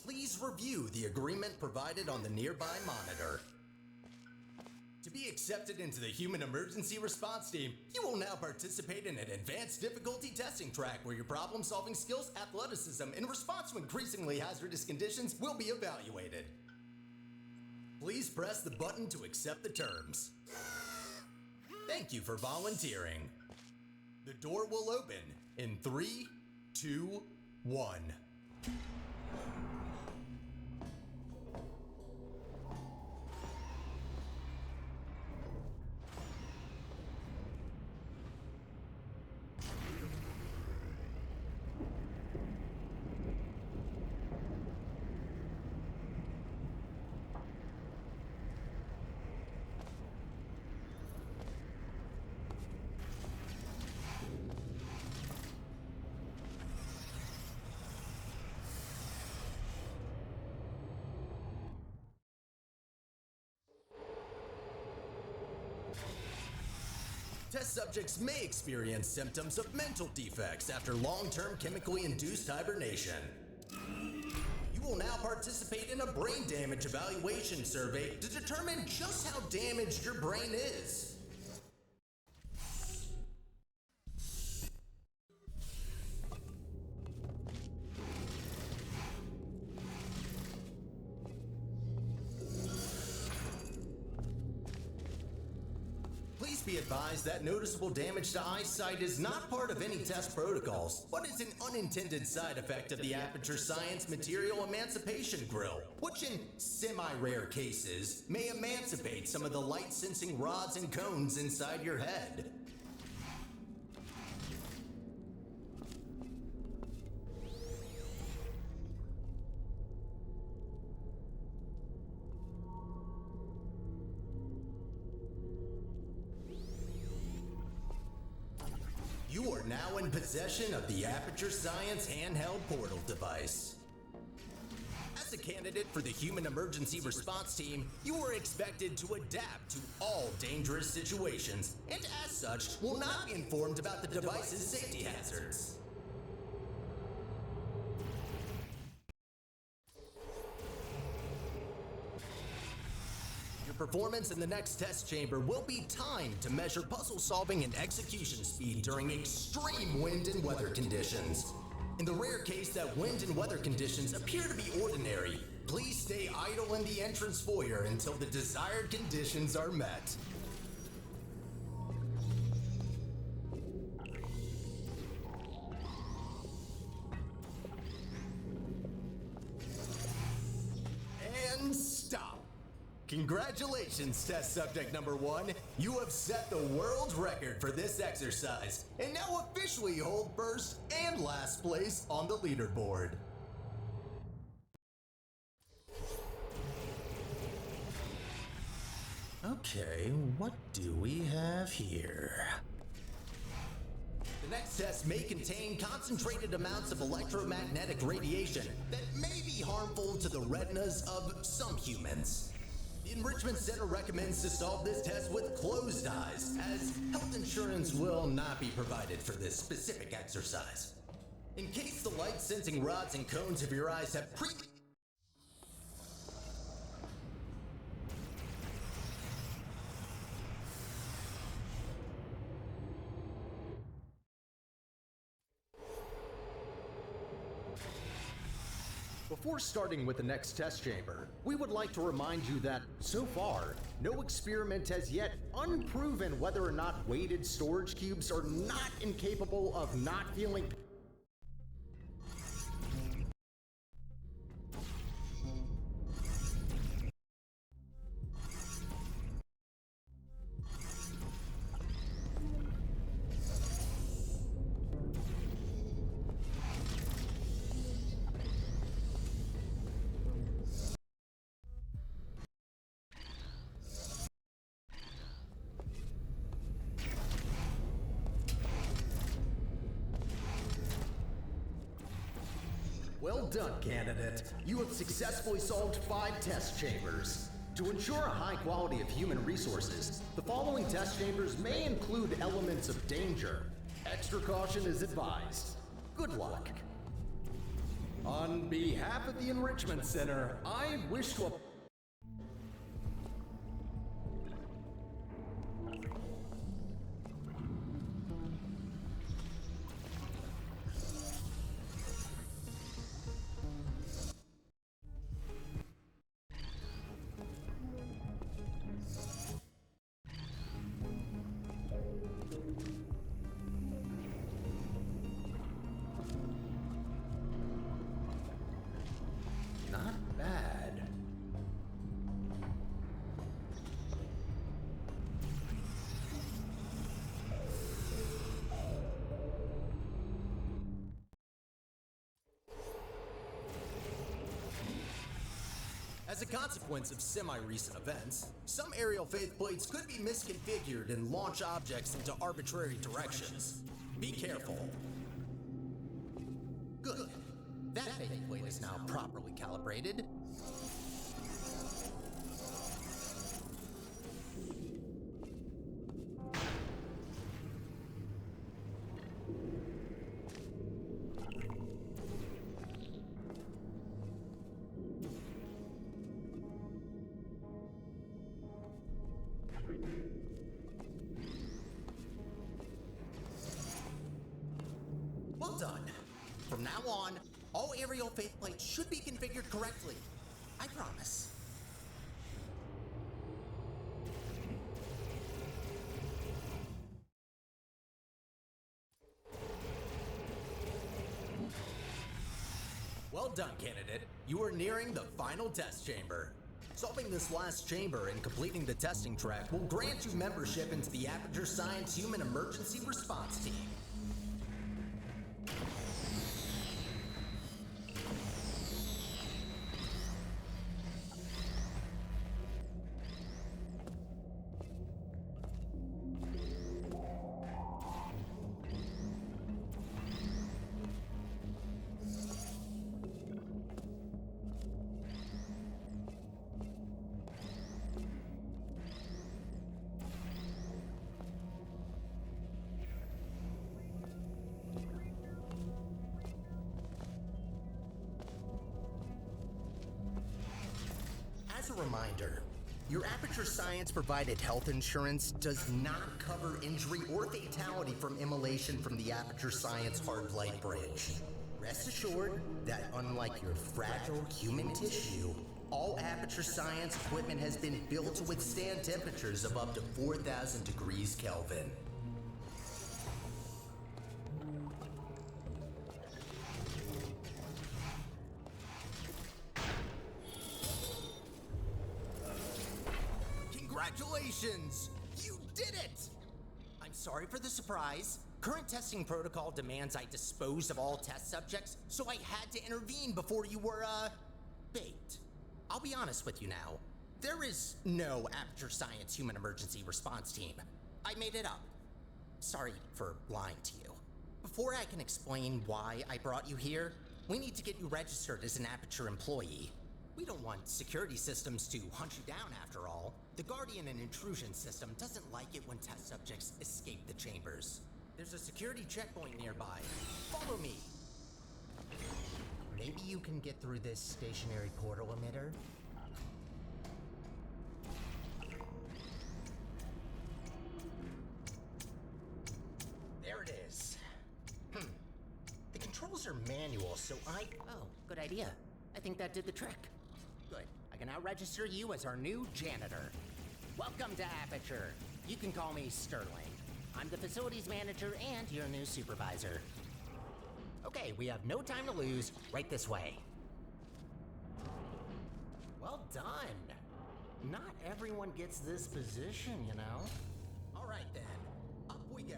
Please review the agreement provided on the nearby monitor. To be accepted into the Human Emergency Response Team, you will now participate in an advanced difficulty testing track where your problem-solving skills, athleticism, and response to increasingly hazardous conditions will be evaluated. Please press the button to accept the terms. Thank you for volunteering. The door will open in 3, 2, 1. Test subjects may experience symptoms of mental defects after long-term chemically induced hibernation. You will now participate in a brain damage evaluation survey to determine just how damaged your brain is. Be advised that noticeable damage to eyesight is not part of any test protocols, but is an unintended side effect of the Aperture Science Material Emancipation Grill, which in semi-rare cases may emancipate some of the light-sensing rods and cones inside your head. You are now in possession of the Aperture Science handheld portal device. As a candidate for the Human Emergency Response Team, you are expected to adapt to all dangerous situations, and as such, will not be informed about the device's safety hazards. Performance in the next test chamber will be timed to measure puzzle solving and execution speed during extreme wind and weather conditions. In the rare case that wind and weather conditions appear to be ordinary, please stay idle in the entrance foyer until the desired conditions are met. And stop. Congratulations, test subject number 1. You have set the world record for this exercise, and now officially hold first and last place on the leaderboard. Okay, what do we have here? The next test may contain concentrated amounts of electromagnetic radiation that may be harmful to the retinas of some humans. The Enrichment Center recommends to solve this test with closed eyes, as health insurance will not be provided for this specific exercise. In case the light-sensing rods and cones of your eyes have previously Before starting with the next test chamber, we would like to remind you that, so far, no experiment has yet unproven whether or not weighted storage cubes are not incapable of not feeling Well done, candidate. You have successfully solved 5 test chambers. To ensure a high quality of human resources, the following test chambers may include elements of danger. Extra caution is advised. Good luck. On behalf of the Enrichment Center, I wish to... Not bad. As a consequence of semi-recent events, some aerial faithplates could be misconfigured and launch objects into arbitrary directions. Be careful. Good. That faithplate is now properly calibrated. Well done. From now on, all aerial faithplates should be configured correctly. I promise. Well done, candidate. You are nearing the final test chamber. Solving this last chamber and completing the testing track will grant you membership into the Aperture Science Human Emergency Response Team. As a reminder, your Aperture Science provided health insurance does not cover injury or fatality from immolation from the Aperture Science Hard Light Bridge. Rest assured that unlike your fragile human tissue, all Aperture Science equipment has been built to withstand temperatures of up to 4,000 degrees Kelvin. Congratulations! You did it! I'm sorry for the surprise. Current testing protocol demands I dispose of all test subjects, so I had to intervene before you were, baked. I'll be honest with you now. There is no Aperture Science Human Emergency Response Team. I made it up. Sorry for lying to you. Before I can explain why I brought you here, we need to get you registered as an Aperture employee. We don't want security systems to hunt you down after all. The Guardian and Intrusion system doesn't like it when test subjects escape the chambers. There's a security checkpoint nearby. Follow me. Maybe you can get through this stationary portal emitter? There it is. The controls are manual, so Oh, good idea. I think that did the trick. Good. I can now register you as our new janitor. Welcome to Aperture. You can call me Sterling. I'm the facilities manager and your new supervisor. Okay, we have no time to lose. Right this way. Well done. Not everyone gets this position, you know. All right then, up we go.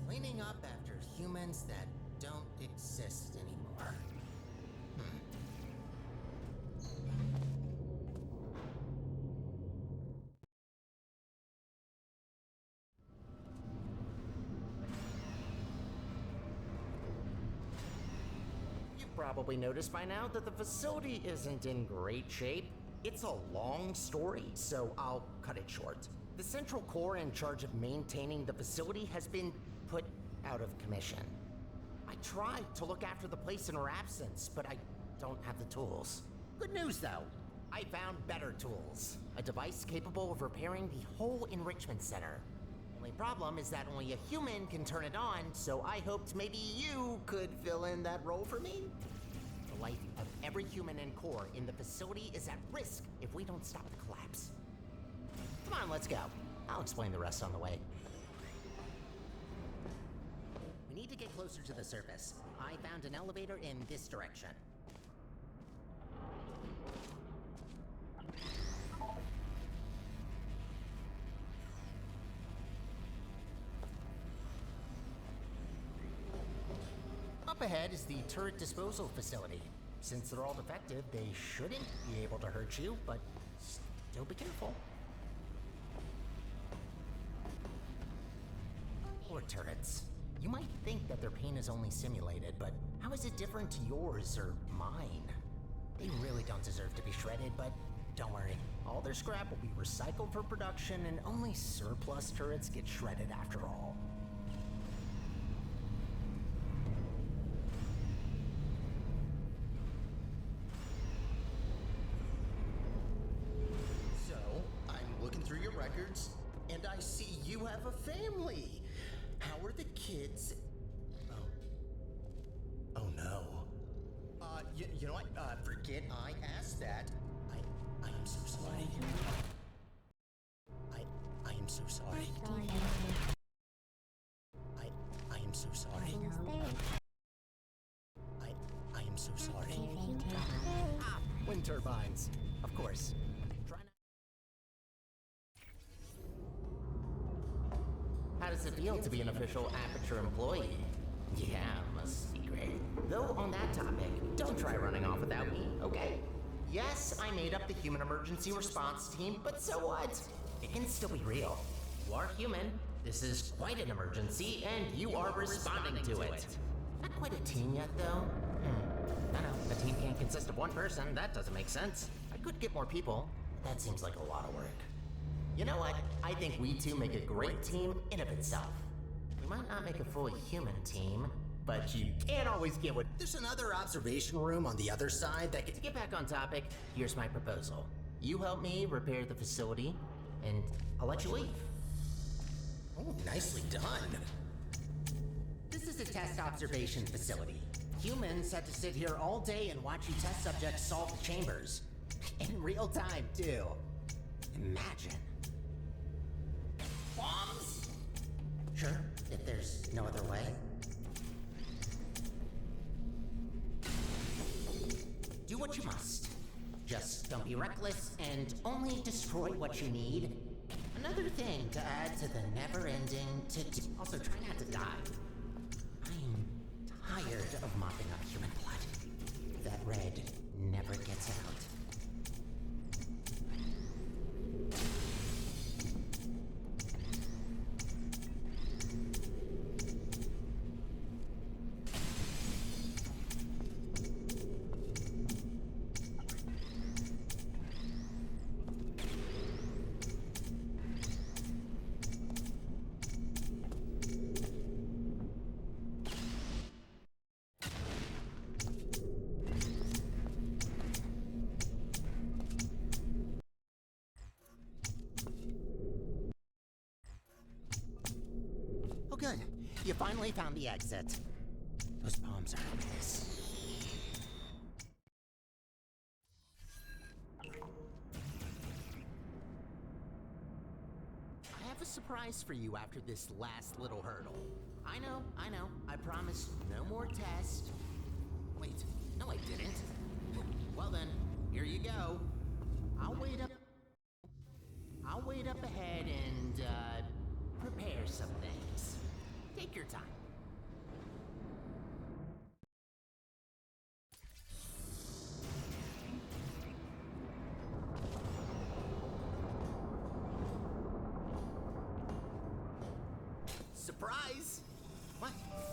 Cleaning up after humans that don't exist anymore. Probably noticed by now that the facility isn't in great shape. It's a long story, so I'll cut it short. The central core in charge of maintaining the facility has been put out of commission. I tried to look after the place in her absence, but I don't have the tools. Good news, though. I found better tools. A device capable of repairing the whole enrichment center. Only problem is that only a human can turn it on, so I hoped maybe you could fill in that role for me. The life of every human and core in the facility is at risk if we don't stop the collapse. Come on, let's go. I'll explain the rest on the way. We need to get closer to the surface. I found an elevator in this direction. Up ahead is the turret disposal facility. Since they're all defective, they shouldn't be able to hurt you, but still be careful. Poor turrets. You might think that their pain is only simulated, but how is it different to yours or mine? They really don't deserve to be shredded, but don't worry. All their scrap will be recycled for production, and only surplus turrets get shredded after all. So, I'm looking through your records, and I see you have a family. How are the kids? Oh no. You know what? Forget I asked that. I am so sorry. I am so sorry. I am so sorry. I am so sorry. Ah, wind turbines. Of course. Try not. How does it feel to be an official Aperture employee? Yeah, must be great. Though on that topic, don't try running off without me, okay? Yes, I made up the human emergency response team, but so what? It can still be real. You are human. This is quite an emergency, and you are responding to it. Not quite a team yet, though. I know, a team can't consist of one person. That doesn't make sense. I could get more people. That seems like a lot of work. You know what? I think we two make a great team in of itself. We might not make a fully human team, but you can't always get what. There's another observation room on the other side that could. To get back on topic, here's my proposal. You help me repair the facility, and I'll let you leave. Oh, nicely done. This is a test observation facility. Humans had to sit here all day and watch you test subjects solve the chambers. In real time, too. Imagine. Bombs? Sure, if there's no other way. Do what you must. Just don't be reckless and only destroy what you need. Another thing to add to the never-ending to-do. Also, try not to die. I'm tired of mopping up human blood. That red never gets out. Good. You finally found the exit. Those bombs are hopeless. I have a surprise for you after this last little hurdle. I know. I promised no more tests. Wait, no I didn't. Well then, here you go. I'll wait up ahead and, prepare some things. Take your time. Surprise! What?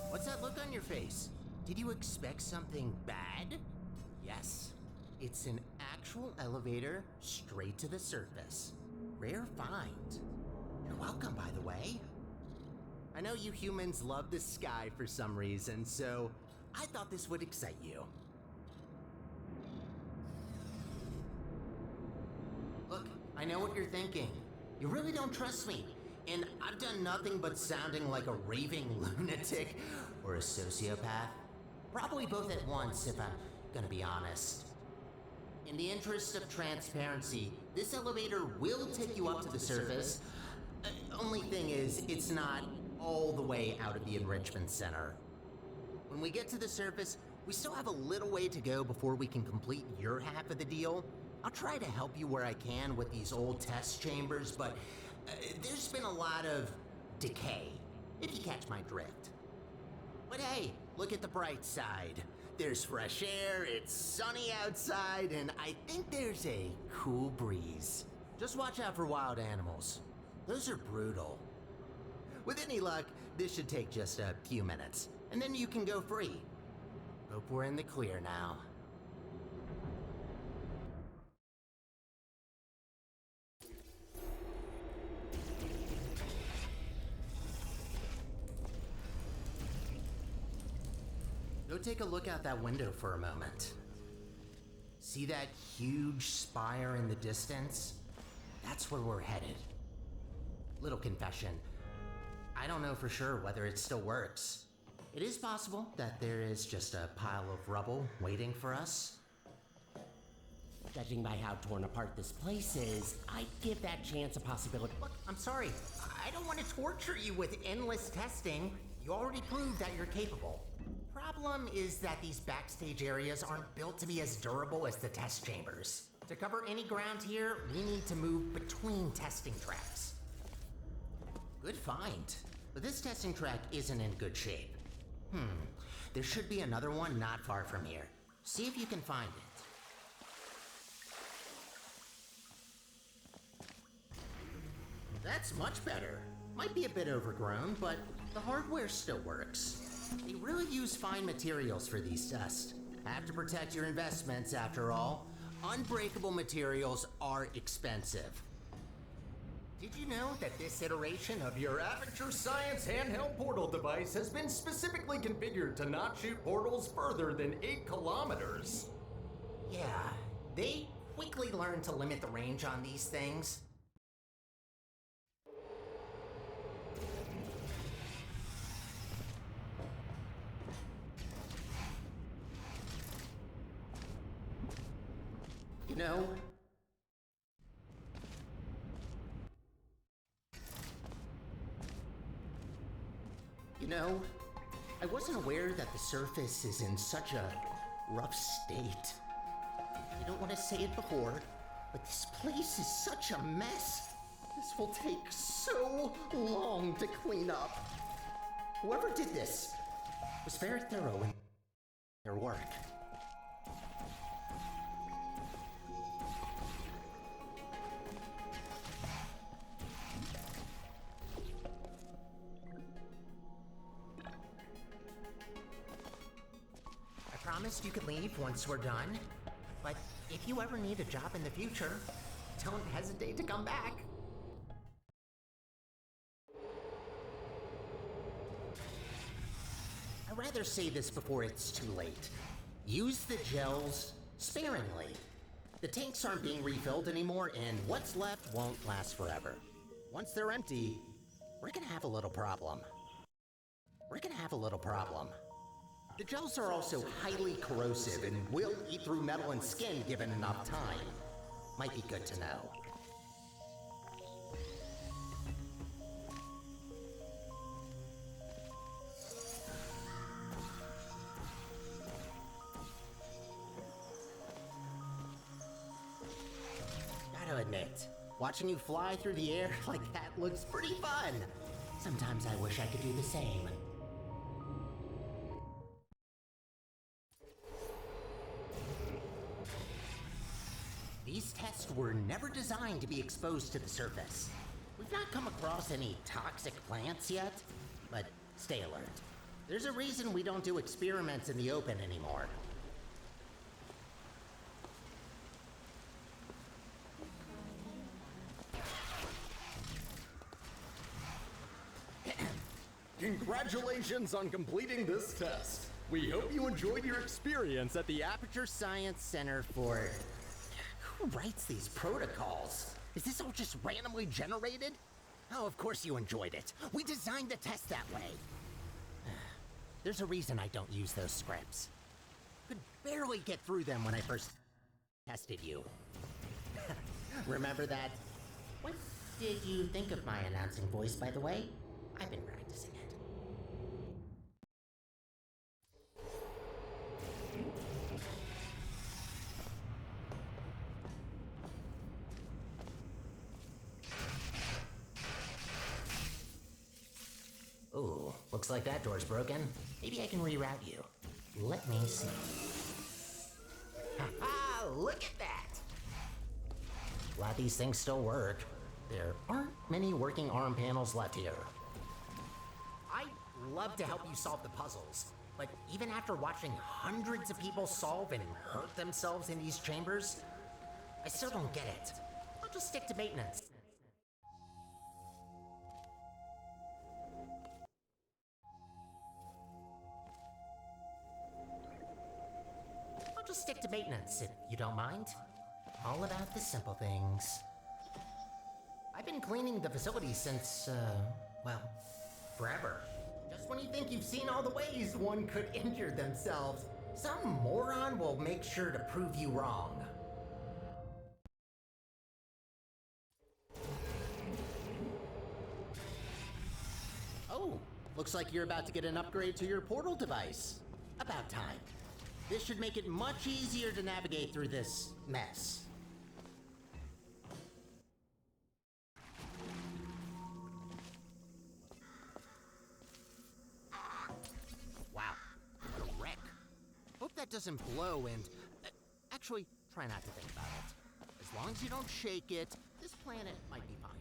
What's that look on your face? Did you expect something bad? Yes. It's an actual elevator straight to the surface. Rare find. You're welcome, by the way. I know you humans love the sky for some reason, so I thought this would excite you. Look, I know what you're thinking. You really don't trust me, and I've done nothing but sounding like a raving lunatic or a sociopath. Probably both at once, if I'm gonna be honest. In the interest of transparency, this elevator will take you up to the surface. Only thing is, it's not all the way out of the enrichment center. When we get to the surface, we still have a little way to go before we can complete your half of the deal. I'll try to help you where I can with these old test chambers, but there's been a lot of decay, if you catch my drift. But hey, look at the bright side. There's fresh air, it's sunny outside, and I think there's a cool breeze. Just watch out for wild animals. Those are brutal. With any luck, this should take just a few minutes, and then you can go free. Hope we're in the clear now. Go take a look out that window for a moment. See that huge spire in the distance? That's where we're headed. Little confession. I don't know for sure whether it still works. It is possible that there is just a pile of rubble waiting for us. Judging by how torn apart this place is, I'd give that chance a possibility. Look, I'm sorry. I don't want to torture you with endless testing. You already proved that you're capable. Problem is that these backstage areas aren't built to be as durable as the test chambers. To cover any ground here, we need to move between testing tracks. Good find. But this testing track isn't in good shape. There should be another one not far from here. See if you can find it. That's much better. Might be a bit overgrown, but the hardware still works. They really use fine materials for these tests. Have to protect your investments after all. Unbreakable materials are expensive. Did you know that this iteration of your Aperture Science handheld portal device has been specifically configured to not shoot portals further than 8 kilometers? Yeah, they quickly learned to limit the range on these things. You know, I wasn't aware that the surface is in such a rough state. I don't want to say it before, but this place is such a mess. This will take so long to clean up. Whoever did this was very thorough in their work. I promised you could leave once we're done, but if you ever need a job in the future, don't hesitate to come back. I'd rather say this before it's too late. Use the gels sparingly. The tanks aren't being refilled anymore, and what's left won't last forever. Once they're empty, we're gonna have a little problem. The gels are also highly corrosive and will eat through metal and skin given enough time. Might be good to know. Gotta admit, watching you fly through the air like that looks pretty fun. Sometimes I wish I could do the same. These tests were never designed to be exposed to the surface. We've not come across any toxic plants yet, but stay alert. There's a reason we don't do experiments in the open anymore. Congratulations on completing this test. We hope you enjoyed your experience at the Aperture Science Center for... Who writes these protocols? Is this all just randomly generated? Oh, of course you enjoyed it. We designed the test that way. There's a reason I don't use those scripts. Could barely get through them when I first tested you. Remember that? What did you think of my announcing voice, by the way? I've been practicing it. Ooh, looks like that door's broken. Maybe I can reroute you. Let me see. Ha-ha! Look at that! Glad these things still work. There aren't many working arm panels left here. I'd love to help you solve the puzzles, but even after watching hundreds of people solve and hurt themselves in these chambers, I still don't get it. I'll just stick to maintenance. Stick to maintenance, if you don't mind. All about the simple things. I've been cleaning the facility since, well, forever. Just when you think you've seen all the ways one could injure themselves, some moron will make sure to prove you wrong. Oh, looks like you're about to get an upgrade to your portal device. About time. This should make it much easier to navigate through this mess. Wow, what a wreck. Hope that doesn't blow and... actually, try not to think about it. As long as you don't shake it, this planet might be fine.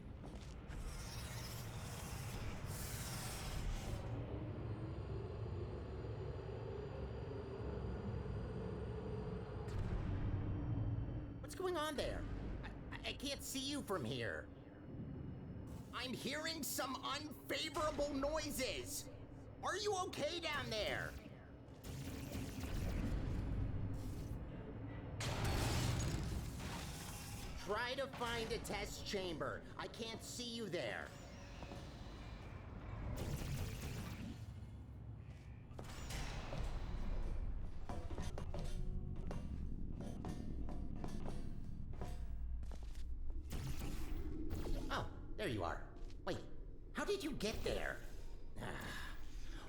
What's going on there? I can't see you from here. I'm hearing some unfavorable noises. Are you okay down there? Try to find a test chamber. I can't see you there. There you are. Wait, how did you get there?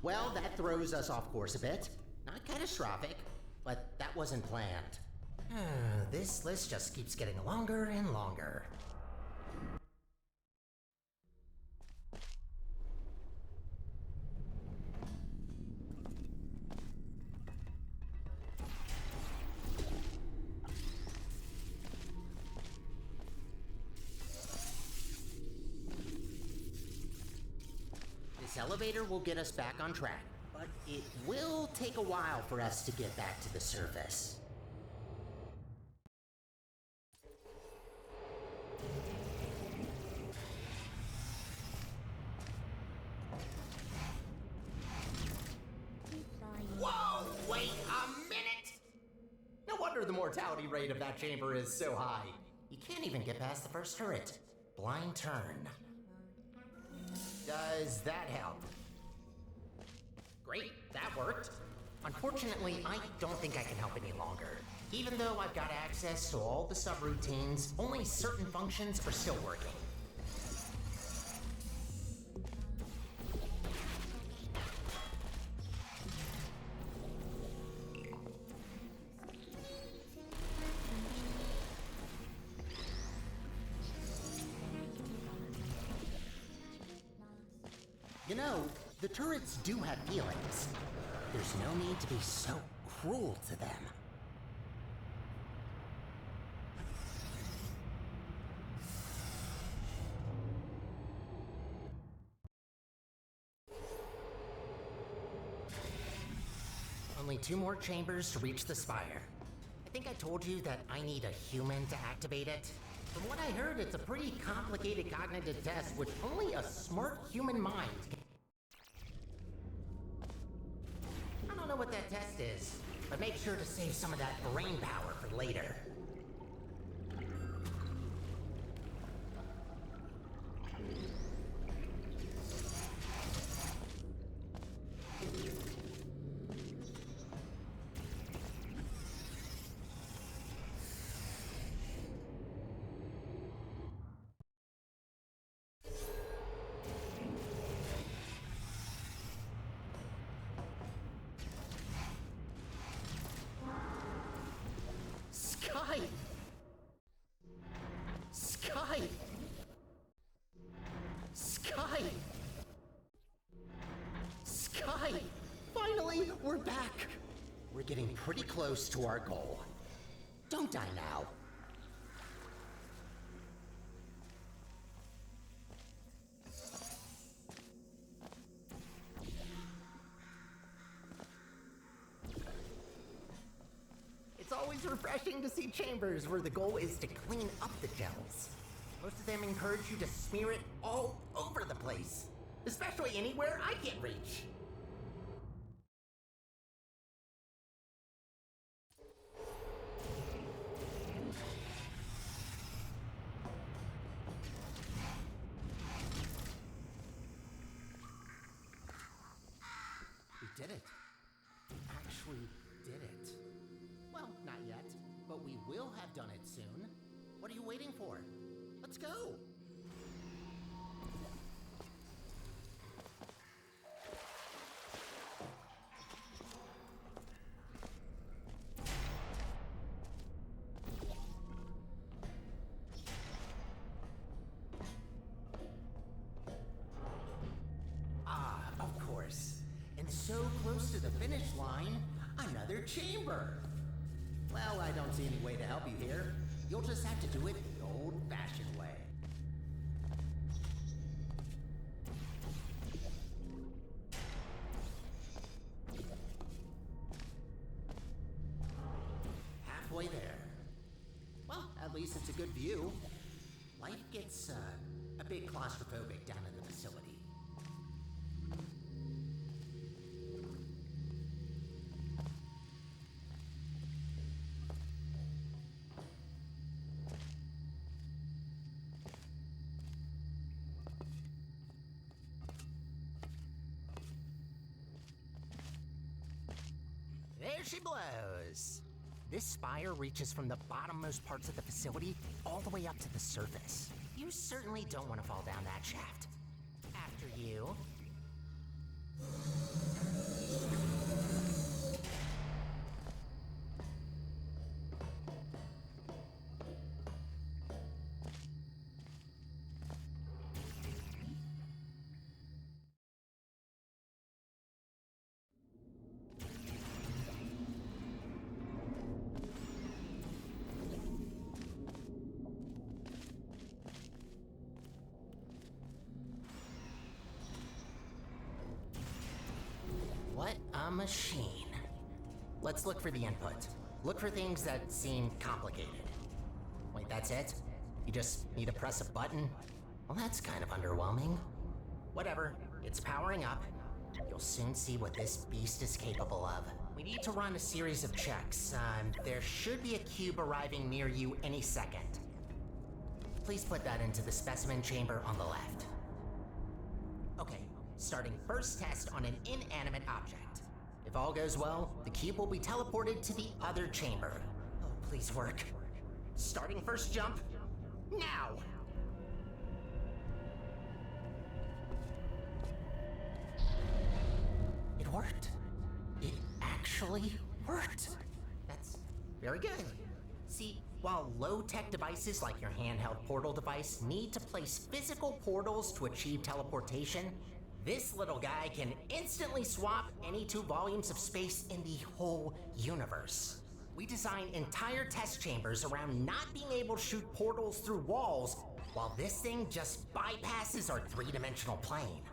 Well, that throws us off course a bit. Not catastrophic, but that wasn't planned. This list just keeps getting longer and longer. This elevator will get us back on track, but it will take a while for us to get back to the surface. Whoa, wait a minute! No wonder the mortality rate of that chamber is so high. You can't even get past the first turret. Blind turn. Does that help? Great, that worked. Unfortunately, I don't think I can help any longer. Even though I've got access to all the subroutines, only certain functions are still working. You know, the turrets do have feelings. There's no need to be so cruel to them. Only 2 more chambers to reach the spire. I think I told you that I need a human to activate it. From what I heard, it's a pretty complicated cognitive test which only a smart human mind can... know what that test is, but make sure to save some of that brain power for later. Sky! Sky! Sky! Sky! Finally, we're back! We're getting pretty close to our goal. Don't die now. It's always refreshing to see chambers where the goal is to clean up the gels. Most of them encourage you to smear it all over the place, especially anywhere I can't reach. We did it. We actually did it. Well, not yet, but we will have done it soon. What are you waiting for? Let's go! Ah, of course. And so close to the finish line, another chamber. Well, I don't see any way to help you here. You'll just have to do it the old-fashioned way. Halfway there. Well, at least it's a good view. Life gets a bit claustrophobic down in the facility. There she blows. This spire reaches from the bottommost parts of the facility all the way up to the surface. You certainly don't want to fall down that shaft. After you. What a machine. Let's look for the input. Look for things that seem complicated. Wait, that's it? You just need to press a button? Well, that's kind of underwhelming. Whatever, it's powering up. You'll soon see what this beast is capable of. We need to run a series of checks. There should be a cube arriving near you any second. Please put that into the specimen chamber on the left. Okay, starting first test on an inanimate object. If all goes well, the cube will be teleported to the other chamber. Oh, please work. Starting first jump, now! It worked. It actually worked. That's very good. See, while low-tech devices like your handheld portal device need to place physical portals to achieve teleportation, this little guy can instantly swap any 2 volumes of space in the whole universe. We design entire test chambers around not being able to shoot portals through walls, while this thing just bypasses our 3-dimensional plane.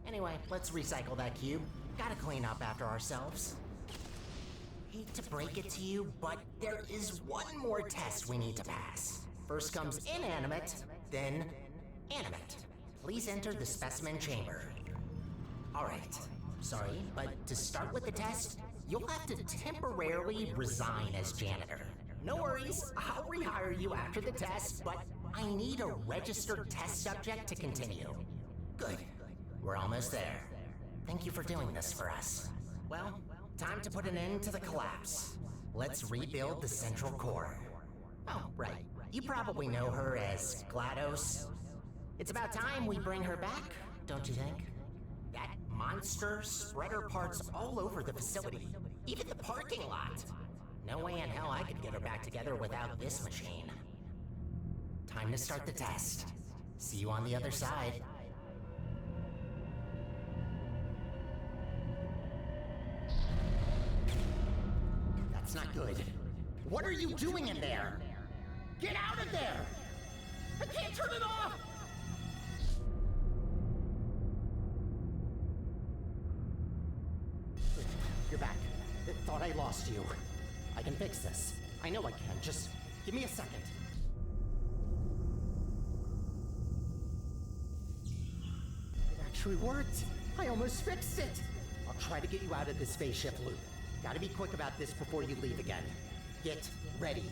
Anyway, let's recycle that cube. Gotta clean up after ourselves. Hate to break it to you, but there is one more test we need to pass. First comes inanimate, then animate. Please enter the specimen chamber. All right, Sorry, but to start with the test, you'll have to temporarily resign as janitor. No worries, I'll rehire you after the test, but I need a registered test subject to continue. Good. We're almost there. Thank you for doing this for us. Well, time to put an end to the collapse. Let's rebuild the central core. Oh, right. You probably know her as GLaDOS. It's about time we bring her back, don't you think? That monster spread her parts all over the facility, even the parking lot. No way in hell I could get her back together without this machine. Time to start the test. See you on the other side. That's not good. What are you doing in there? Get out of there! I can't turn it off! You're back. Thought I lost you. I can fix this. I know I can. Just give me a second. It actually worked. I almost fixed it. I'll try to get you out of this spaceship loop. Gotta be quick about this before you leave again. Get ready.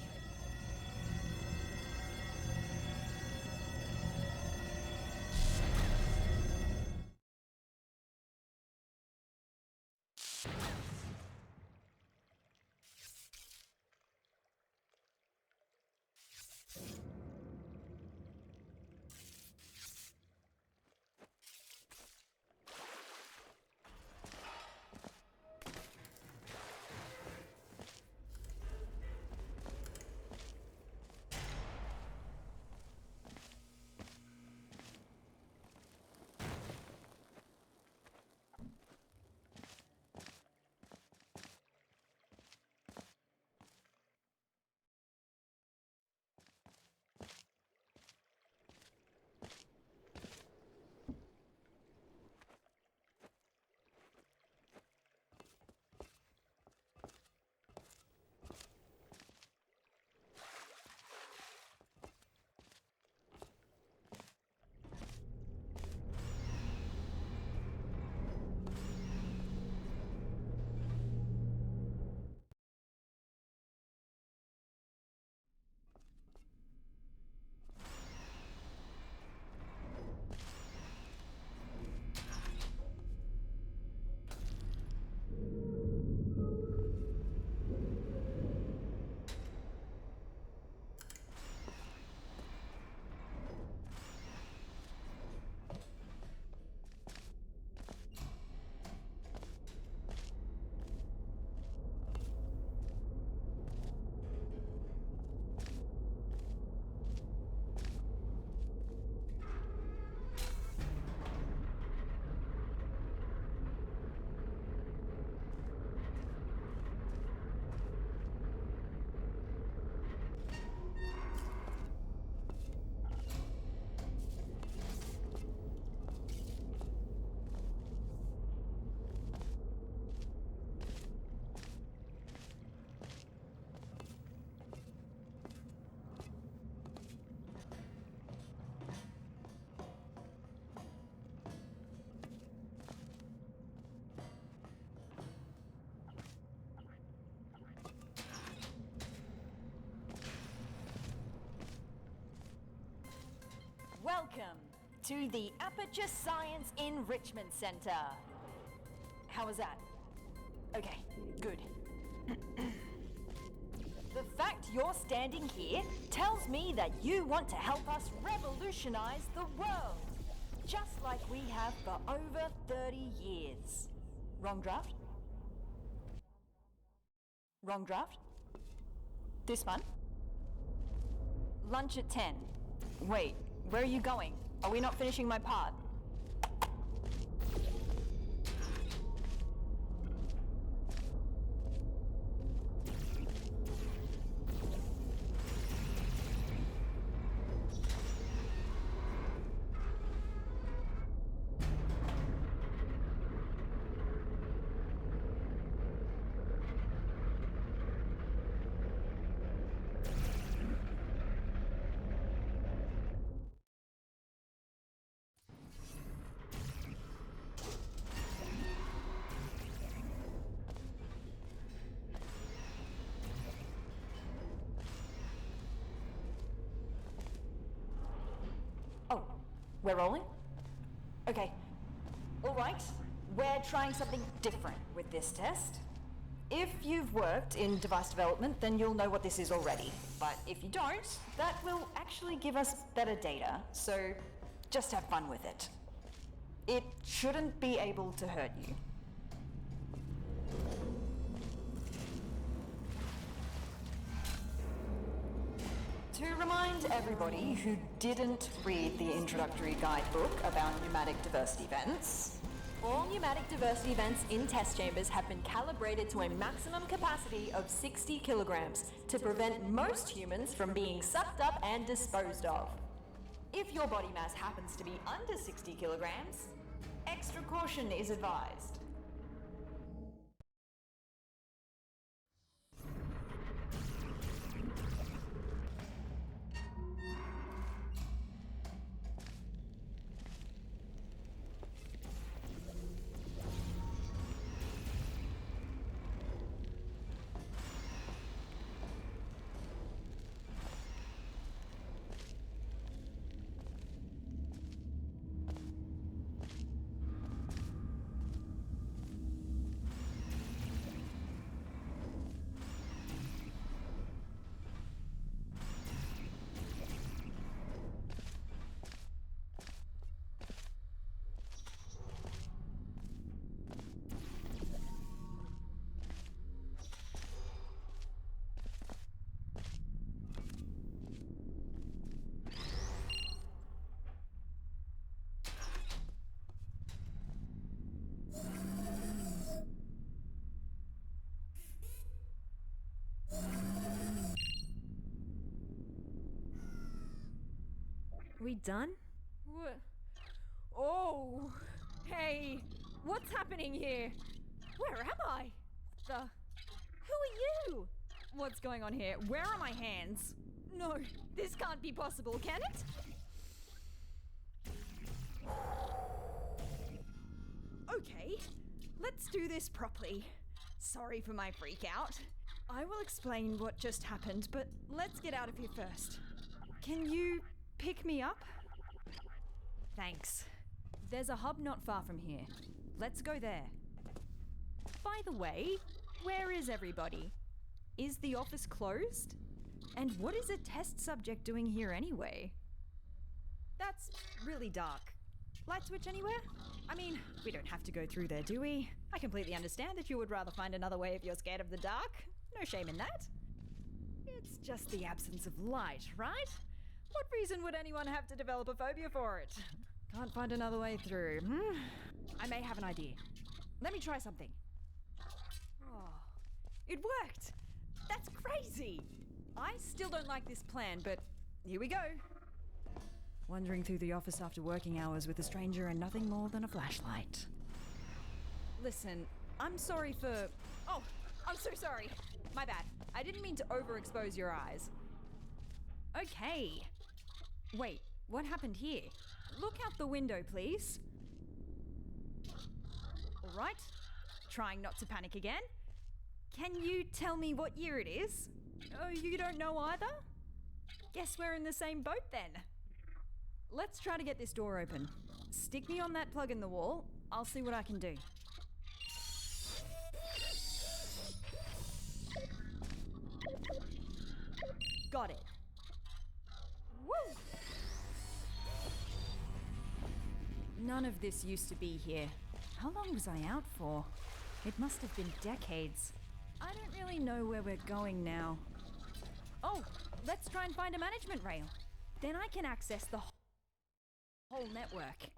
Welcome to the Aperture Science Enrichment Center. How was that? Okay, good. The fact you're standing here tells me that you want to help us revolutionize the world, just like we have for over 30 years. Wrong draft? Wrong draft? This one? Lunch at 10. Wait, where are you going? Are we not finishing my part? We're rolling? Okay. Alright, we're trying something different with this test. If you've worked in device development, then you'll know what this is already. But if you don't, that will actually give us better data, so just have fun with it. It shouldn't be able to hurt you. To remind everybody who didn't read the introductory guidebook about pneumatic diversity vents, all pneumatic diversity vents in test chambers have been calibrated to a maximum capacity of 60 kilograms to prevent most humans from being sucked up and disposed of. If your body mass happens to be under 60 kilograms, extra caution is advised. We done? What? Oh! Hey! What's happening here? Where am I? What the? Who are you? What's going on here? Where are my hands? No, this can't be possible, can it? Okay, let's do this properly. Sorry for my freak out. I will explain what just happened, but let's get out of here first. Can you pick me up? Thanks. There's a hub not far from here. Let's go there. By the way, where is everybody? Is the office closed? And what is a test subject doing here anyway? That's really dark. Light switch anywhere? I mean, we don't have to go through there, do we? I completely understand that you would rather find another way if you're scared of the dark. No shame in that. It's just the absence of light, right? What reason would anyone have to develop a phobia for it? Can't find another way through. I may have an idea. Let me try something. Oh, it worked! That's crazy! I still don't like this plan, but here we go. Wandering through the office after working hours with a stranger and nothing more than a flashlight. Listen, I'm sorry for... Oh, I'm so sorry. My bad. I didn't mean to overexpose your eyes. Okay. Wait, what happened here? Look out the window, please. All right. Trying not to panic again. Can you tell me what year it is? Oh, you don't know either? Guess we're in the same boat then. Let's try to get this door open. Stick me on that plug in the wall. I'll see what I can do. Got it. Woo! None of this used to be here. How long was I out for? It must have been decades. I don't really know where we're going now. Oh, let's try and find a management rail. Then I can access the whole network.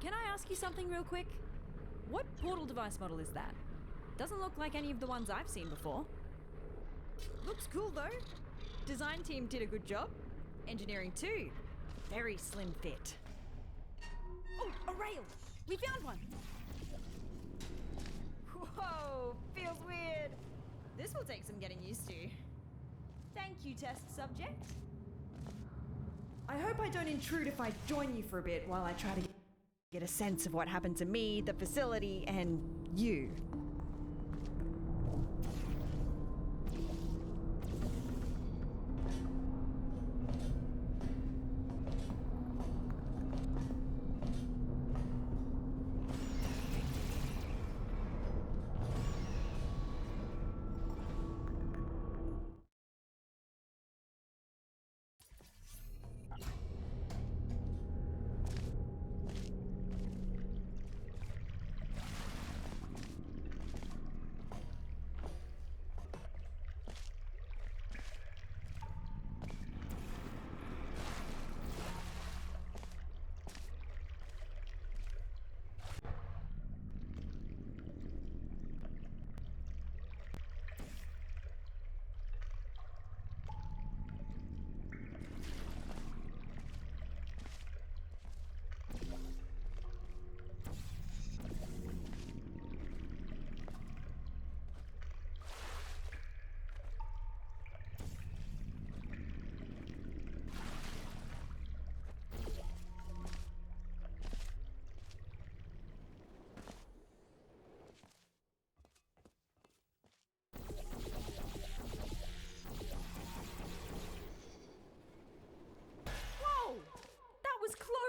Can I ask you something real quick? What portal device model is that? Doesn't look like any of the ones I've seen before. Looks cool though. Design team did a good job. Engineering too. Very slim fit. Oh, a rail! We found one! Whoa, feels weird. This will take some getting used to. Thank you, test subject. I hope I don't intrude if I join you for a bit while I try to get a sense of what happened to me, the facility, and you.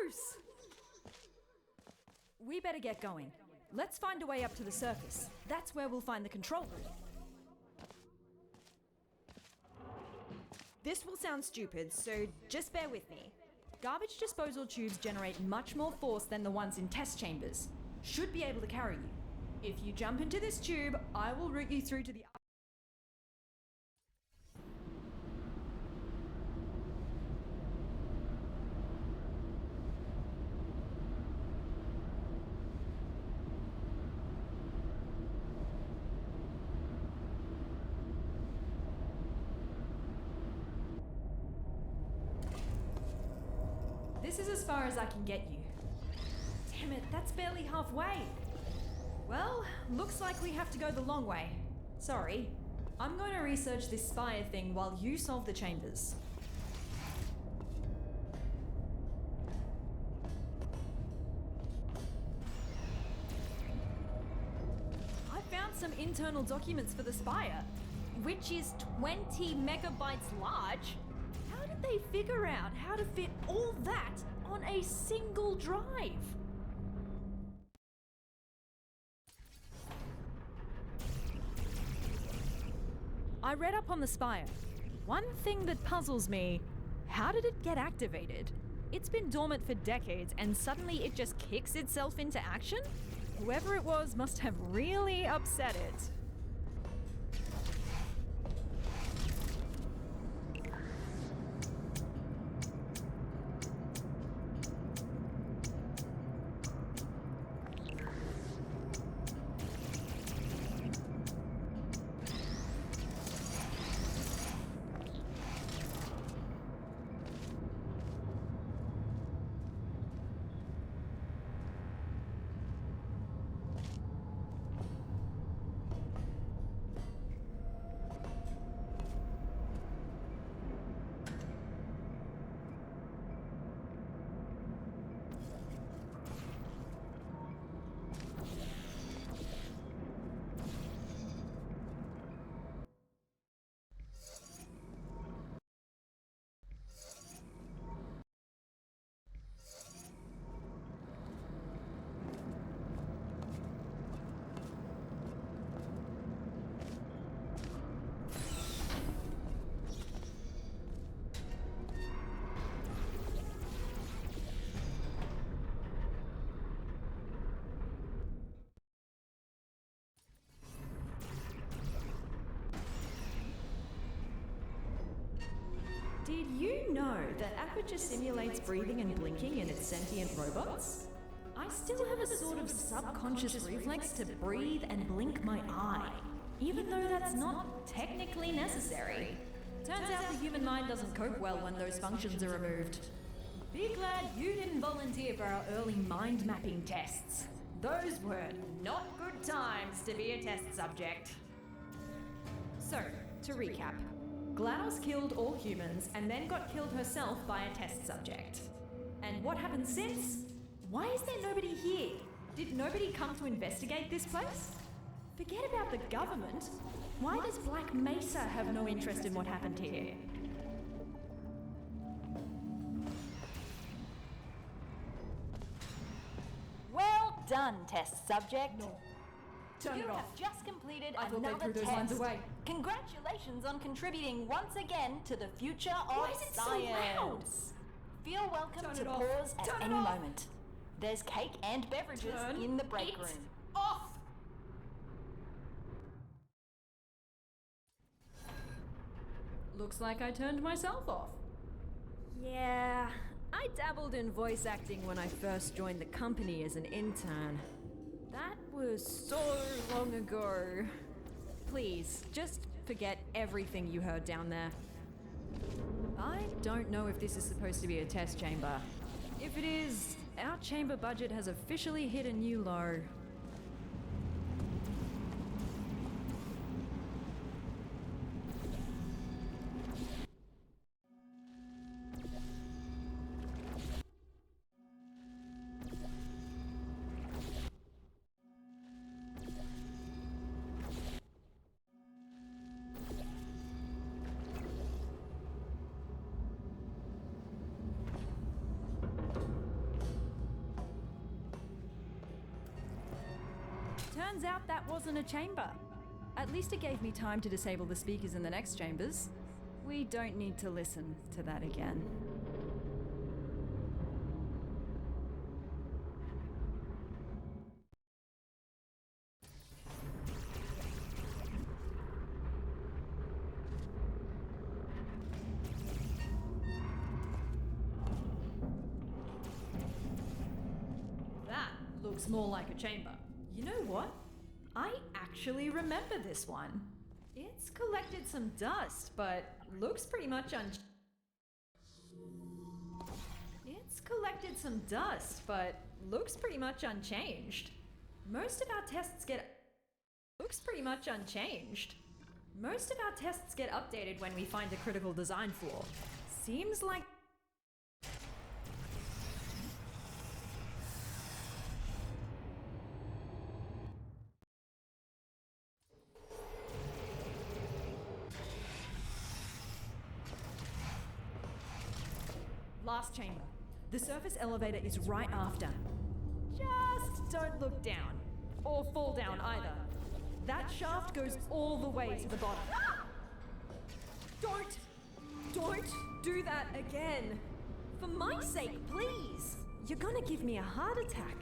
close! We better get going. Let's find a way up to the surface. That's where we'll find the control room. This will sound stupid, so just bear with me. Garbage disposal tubes generate much more force than the ones in test chambers. Should be able to carry you. If you jump into this tube, I will route you through to the... This is as far as I can get you. Damn it, that's barely halfway. Well, looks like we have to go the long way. Sorry. I'm going to research this spire thing while you solve the chambers. I found some internal documents for the spire, which is 20 megabytes large. How did they figure out how to fit all that on a single drive? I read up on the spire. One thing that puzzles me, how did it get activated? It's been dormant for decades and suddenly it just kicks itself into action? Whoever it was must have really upset it. Did you know that Aperture simulates breathing and blinking in its sentient robots? I still have a sort of subconscious reflex to breathe and blink my eye, even though that's not technically necessary. Turns out the human mind doesn't cope well when those functions are removed. Be glad you didn't volunteer for our early mind mapping tests. Those were not good times to be a test subject. So, to recap. GLaDOS killed all humans and then got killed herself by a test subject. And what happened since? Why is there nobody here? Did nobody come to investigate this place? Forget about the government. Why does Black Mesa have no interest in what happened here? Well done, test subject. No. Turn You it off. have just completed I thought they another threw those test. lines away. Congratulations on contributing once again to the future Why of is it so science. loud? Feel welcome Turn to it off. pause at Turn it any off. moment. There's cake and beverages Turn in the break it room. off! Looks like I turned myself off. Yeah, I dabbled in voice acting when I first joined the company as an intern. That was so long ago. Please, just forget everything you heard down there. I don't know if this is supposed to be a test chamber. If it is, our chamber budget has officially hit a new low. Turns out that wasn't a chamber. At least it gave me time to disable the speakers in the next chambers. We don't need to listen to that again. That looks more like a chamber. You know what? I actually remember this one. It's collected some dust, but looks pretty much unchanged. Most of our tests get updated when we find a critical design flaw. Seems like last chamber. The surface elevator is right after. Just don't look down. Or fall down either. That shaft goes all the way to the bottom. Don't do that again. For my sake, please. You're gonna give me a heart attack.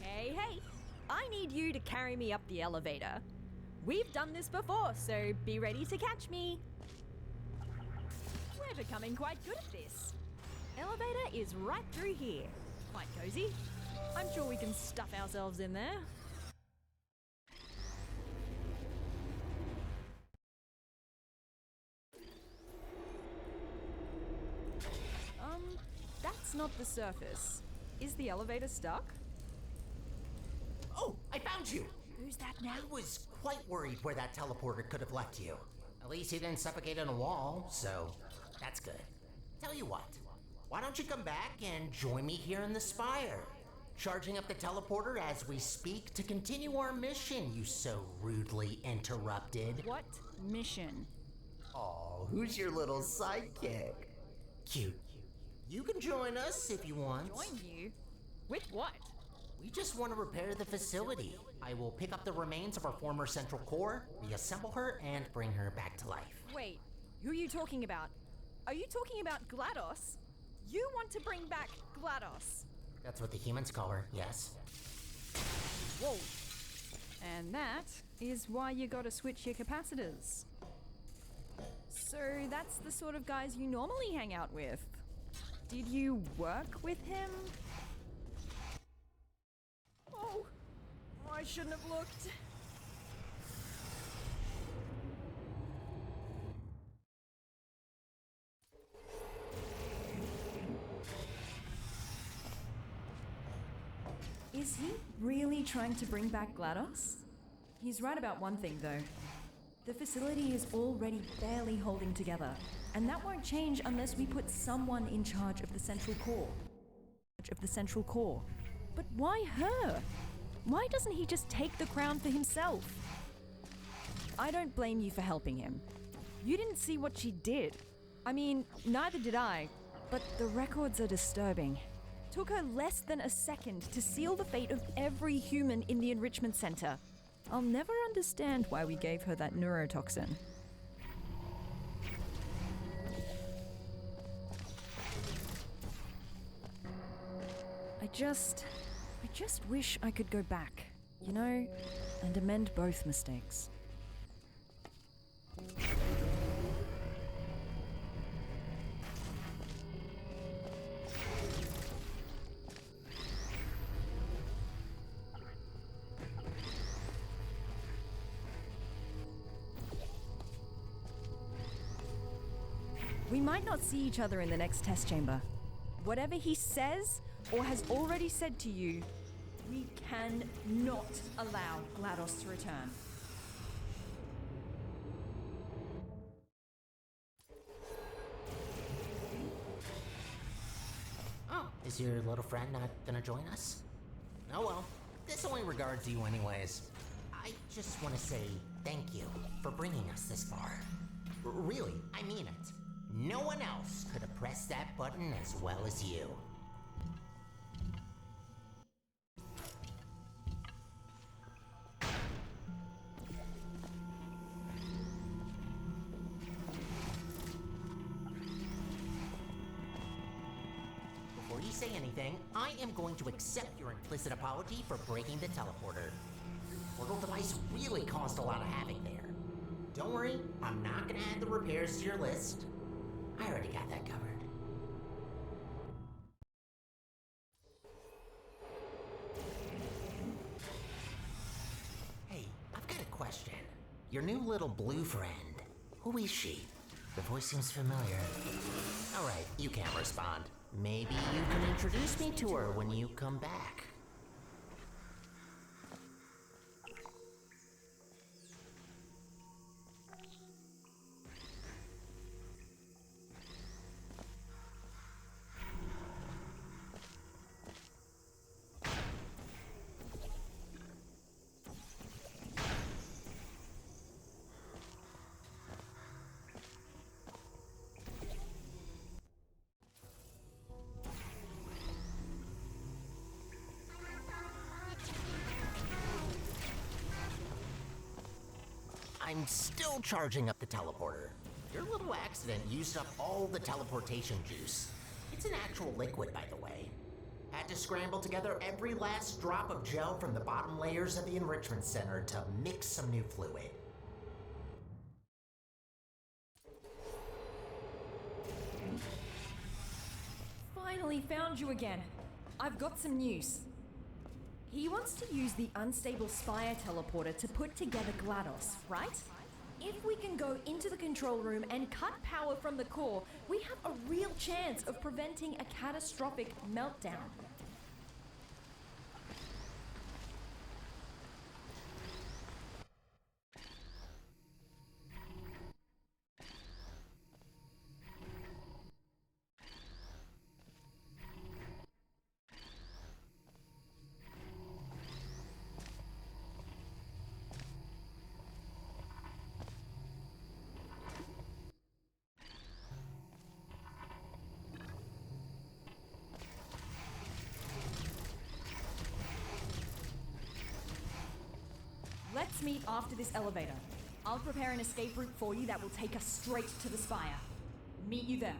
Hey, I need you to carry me up the elevator. We've done this before, so be ready to catch me. We're becoming quite good at this. Elevator is right through here. Quite cozy. I'm sure we can stuff ourselves in there. That's not the surface. Is the elevator stuck? Oh, I found you! Who's that now? I was quite worried where that teleporter could have left you. At least he didn't suffocate in a wall, so that's good. Tell you what, why don't you come back and join me here in the spire? Charging up the teleporter as we speak to continue our mission you so rudely interrupted. What mission? Oh, who's your little sidekick? Cute. You can join us if you want. Join you? With what? We just want to repair the facility. I will pick up the remains of our former central core, reassemble her, and bring her back to life. Wait, who are you talking about? Are you talking about GLaDOS? You want to bring back GLaDOS? That's what the humans call her, yes. Whoa. And that is why you gotta switch your capacitors. So that's the sort of guys you normally hang out with. Did you work with him? Oh, I shouldn't have looked. Is he really trying to bring back GLaDOS? He's right about one thing, though. The facility is already barely holding together, and that won't change unless we put someone in charge of the central core. But why her? Why doesn't he just take the crown for himself? I don't blame you for helping him. You didn't see what she did. I mean, neither did I, but the records are disturbing. Took her less than a second to seal the fate of every human in the enrichment center. I'll never understand why we gave her that neurotoxin. I just wish I could go back, you know, and amend both mistakes. We might not see each other in the next test chamber. Whatever he says or has already said to you, we cannot allow GLaDOS to return. Oh, is your little friend not gonna join us? Oh well, this only regards you anyways. I just want to say thank you for bringing us this far. Really, I mean it. No one else could have pressed that button as well as you. Before you say anything, I am going to accept your implicit apology for breaking the teleporter. Portal device really caused a lot of havoc there. Don't worry, I'm not gonna add the repairs to your list. I already got that covered. Hey, I've got a question. Your new little blue friend, who is she? The voice seems familiar. Alright, you can't respond. Maybe you can introduce me to her when you come back. I'm still charging up the teleporter. Your little accident used up all the teleportation juice. It's an actual liquid, by the way. Had to scramble together every last drop of gel from the bottom layers of the enrichment center to mix some new fluid. Finally found you again. I've got some news. He wants to use the unstable Spire teleporter to put together GLaDOS, right? If we can go into the control room and cut power from the core, we have a real chance of preventing a catastrophic meltdown. Let's meet after this elevator. I'll prepare an escape route for you that will take us straight to the Spire. Meet you there.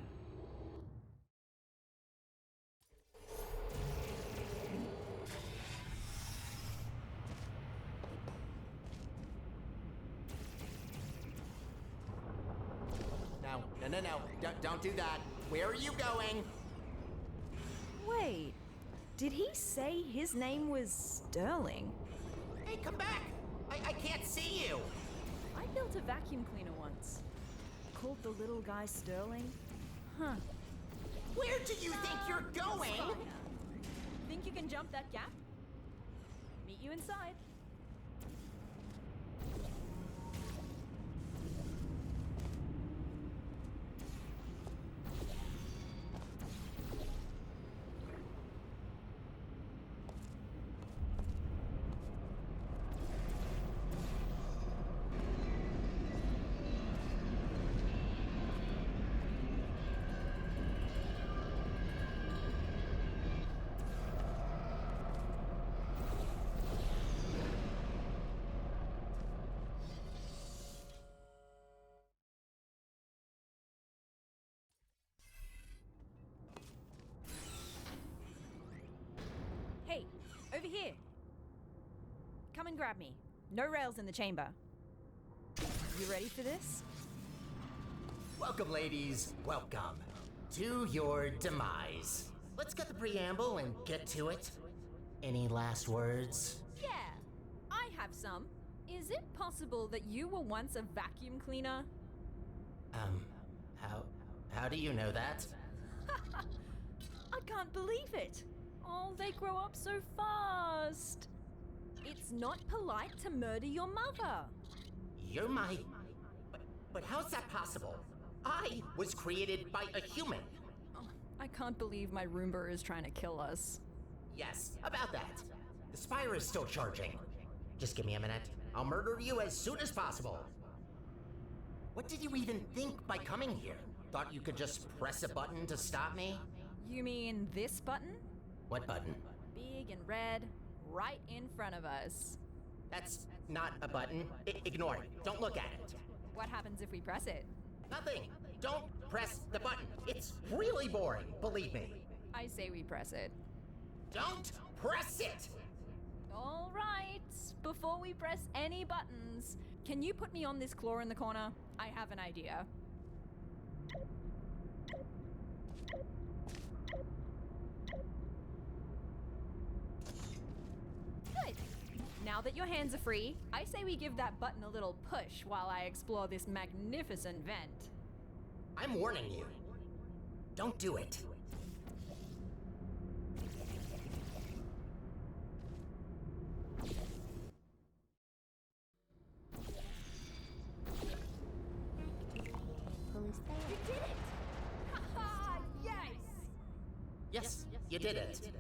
No. Don't do that. Where are you going? Wait, did he say his name was Sterling? Hey, come back! I can't see you! I built a vacuum cleaner once. Called the little guy Sterling? Huh. Where do you think you're going? Think you can jump that gap? Meet you inside. Hey, over here. Come and grab me. No rails in the chamber. You ready for this? Welcome, ladies. Welcome to your demise. Let's get the preamble and get to it. Any last words? Yeah, I have some. Is it possible that you were once a vacuum cleaner? How do you know that? I can't believe it. Oh, they grow up so fast. It's not polite to murder your mother. You're my... But how's that possible? I was created by a human. Oh, I can't believe my Roomba is trying to kill us. Yes, about that. The Spire is still charging. Just give me a minute. I'll murder you as soon as possible. What did you even think by coming here? Thought you could just press a button to stop me? You mean this button? What button? Big and red, right in front of us. That's not a button. Ignore it. Don't look at it. What happens if we press it? Nothing. Don't press the button. It's really boring, believe me. I say we press it. Don't press it! All right. Before we press any buttons, can you put me on this claw in the corner? I have an idea. Good. Now that your hands are free, I say we give that button a little push while I explore this magnificent vent. I'm warning you. Don't do it. You did it! Haha, yes! Yes, you did it. You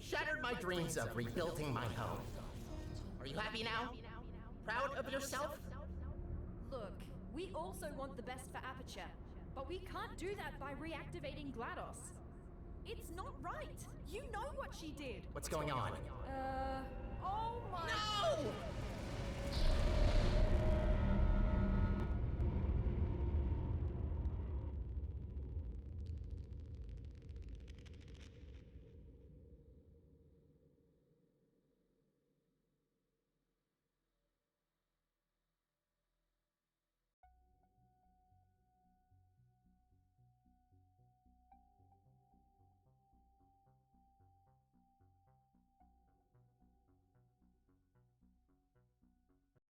shattered my dreams of rebuilding my home. Are you happy now? Proud of yourself? Look, we also want the best for Aperture, but we can't do that by reactivating GLaDOS. It's not right. You know what she did. What's going on? Oh my... No!